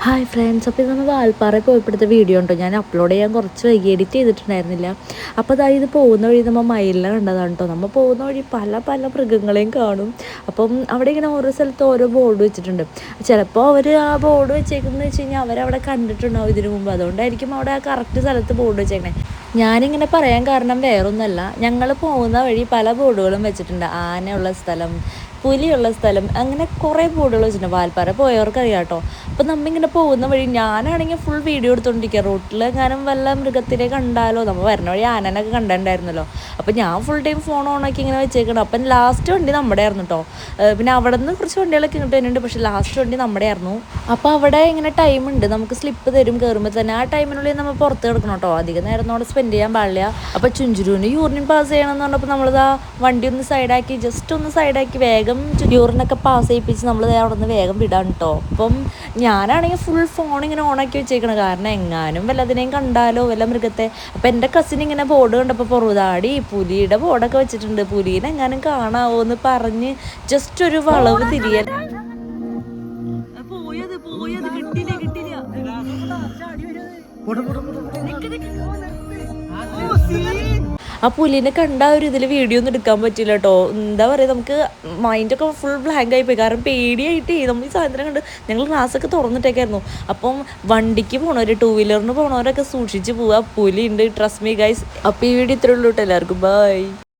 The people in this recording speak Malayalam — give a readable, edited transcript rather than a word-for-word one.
ഹായ് ഫ്രണ്ട്സ്, അപ്പോൾ ഇത് നമ്മൾ വാൽപ്പാറ പോയപ്പോഴത്തെ വീഡിയോ ഉണ്ടോ ഞാൻ അപ്ലോഡ് ചെയ്യാൻ കുറച്ച് വൈകി എഡിറ്റ് ചെയ്തിട്ടുണ്ടായിരുന്നില്ല. അപ്പോൾ അതായത് പോകുന്ന വഴി നമ്മൾ മയിലിനെ കണ്ടതാണ് കേട്ടോ. നമ്മൾ പോകുന്ന വഴി പല പല മൃഗങ്ങളെയും കാണും. അപ്പം അവിടെ ഇങ്ങനെ ഓരോ സ്ഥലത്ത് ഓരോ ബോർഡ് വെച്ചിട്ടുണ്ട്. ചിലപ്പോൾ അവർ ആ ബോർഡ് വെച്ചേക്കുന്നത് വെച്ച് കഴിഞ്ഞാൽ അവരവിടെ കണ്ടിട്ടുണ്ടാവും ഇതിനു മുമ്പ്, അതുകൊണ്ടായിരിക്കും അവിടെ ആ കറക്റ്റ് സ്ഥലത്ത് ബോർഡ് വെച്ചേക്കണേ. ഞാനിങ്ങനെ പറയാൻ കാരണം വേറൊന്നുമല്ല, ഞങ്ങൾ പോകുന്ന വഴി പല ബോർഡുകളും വെച്ചിട്ടുണ്ട്. ആനയുള്ള സ്ഥലം, പുലിയുള്ള സ്ഥലം, അങ്ങനെ കുറേ ബോർഡുകൾ വെച്ചിട്ടുണ്ട്. വാൽപ്പാറ പോയവർക്ക് അറിയാം കേട്ടോ. അപ്പോൾ നമ്മളിങ്ങനെ പോകുന്ന വഴി ഞാനാണെങ്കിൽ ഫുൾ വീഡിയോ എടുത്തുകൊണ്ടിരിക്കുക. റോട്ടിൽ എങ്ങാനും വല്ല മൃഗത്തിനെ കണ്ടാലോ, നമ്മൾ വരുന്ന വഴി ആനനൊക്കെ കണ്ടിട്ടുണ്ടായിരുന്നല്ലോ. അപ്പോൾ ഞാൻ ഫുൾ ടൈം ഫോൺ ഓണാക്കി ഇങ്ങനെ വെച്ചേക്കണം. അപ്പം ലാസ്റ്റ് വണ്ടി നമ്മുടെ ആയിരുന്നു കേട്ടോ. പിന്നെ അവിടെ നിന്ന് കുറച്ച് വണ്ടികളൊക്കെ ഇങ്ങോട്ട് വരുന്നുണ്ട്, പക്ഷേ ലാസ്റ്റ് വണ്ടി നമ്മുടെ ആയിരുന്നു. അപ്പോൾ അവിടെ ഇങ്ങനെ ടൈമുണ്ട്, നമുക്ക് സ്ലിപ്പ് തരും കയറുമ്പോൾ തന്നെ. ആ ടൈമിനുള്ളിൽ നമ്മൾ പുറത്ത് കിടക്കണം കേട്ടോ, അധികം നേരം അവിടെ സ്പെൻഡ് ചെയ്യാൻ പാടില്ല. അപ്പോൾ ചുഞ്ചുരുവിന് യൂറിൻ പാസ് ചെയ്യണമെന്ന് പറഞ്ഞപ്പോൾ നമ്മളിതാ വണ്ടി ഒന്ന് സൈഡാക്കി, ജസ്റ്റ് ഒന്ന് സൈഡാക്കി വേഗം യൂറിനൊക്കെ പാസ് ചെയ്യിപ്പിച്ച് നമ്മൾ അവിടെ നിന്ന് വേഗം വിടാൻ കേട്ടോ. അപ്പം ഞാനാണെങ്കിൽ ഫുൾ ഫോൺ ഇങ്ങനെ ഓണാക്കി വെച്ചേക്കണം, കാരണം എങ്ങാനും വല്ലതിനെയും കണ്ടാലോ വല്ല മൃഗത്തെ. അപ്പം എൻ്റെ കസിൻ ഇങ്ങനെ ബോർഡ് കണ്ടപ്പോൾ പൊറുതാടി പുലിയുടെ ബോർഡൊക്കെ വെച്ചിട്ടുണ്ട്, പുലീനെ എങ്ങാനും കാണാവോ എന്ന് പറഞ്ഞ് ജസ്റ്റ് ഒരു വളവ് തിരിയൽ. ആ പുലിനെ കണ്ട ഒരു ഇതിൽ വീഡിയോ ഒന്നും എടുക്കാൻ പറ്റില്ല കേട്ടോ. എന്താ പറയുക, നമുക്ക് മൈൻഡൊക്കെ ഫുൾ ബ്ലാങ്ക് ആയിപ്പോയി, കാരണം പേടിയായിട്ടേ. നമ്മൾ ഈ സാധനം കണ്ട് ഞങ്ങൾ ക്ലാസ്സൊക്കെ തുറന്നിട്ടേക്കായിരുന്നു. അപ്പം വണ്ടിക്ക് പോണവർ, ടൂ വീലറിന് പോണവരൊക്കെ സൂക്ഷിച്ച് പോവുക, പുലി ഉണ്ട്, ട്രസ്റ്റ് മീ ഗൈസ്. അപ്പോൾ ഈ വീഡിയോ ഇത്രയുള്ളൂ കേട്ടോ. എല്ലാവർക്കും ബൈ.